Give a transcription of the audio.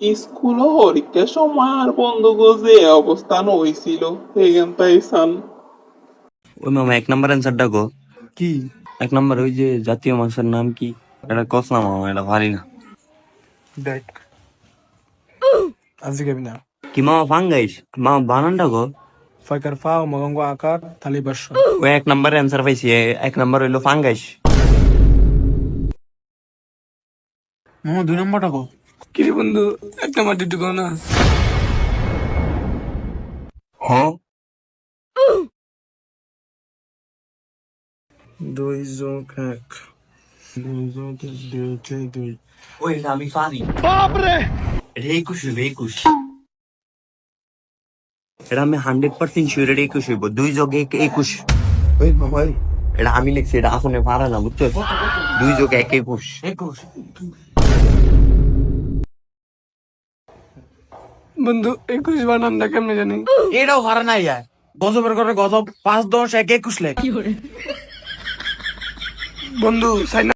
School পরীক্ষার সময় আর বন্ধুগো যে অবস্থান হয়েছিল এখান পাইছান। ওই মামা এক নাম্বার অ্যান্সারটা গো। কি এক নাম্বার ওই যে জাতীয় মাছের নাম কি? এটা কস না মামা, এটা পারি না। দেখ আজকে যাবি না কি মামা ফাঙ্গাইস? মামা বানানটা গো। ফাইকার ফা মগঙ্গ আকার থালি বাস ওই এক নাম্বার অ্যান্সার পাইছি, এক নাম্বার হইলো ফাঙ্গাইস। মামা 2 নম্বরটা কো কি রে বন্ধু এক নাম্বার দিতে কো না হ্যাঁ 2 যোগ 1 2 যোগ 2 ওই এটা আমি পারি। বাপরে, এটা 21 হইবে 21। এটা আমি 100% শিওর, এটা 21 হইব। 2 যোগ 1 21। ওই মামা এটা আমি লিখছি, এটা আসলে পারা না বুঝছো। 2 যোগ 1 21। বন্ধু 21 বানানটা কেমনে জানি এটাও হারা নাই আর গজবের করে গজব 5 10 1 21 লেখ বন্ধু সাইন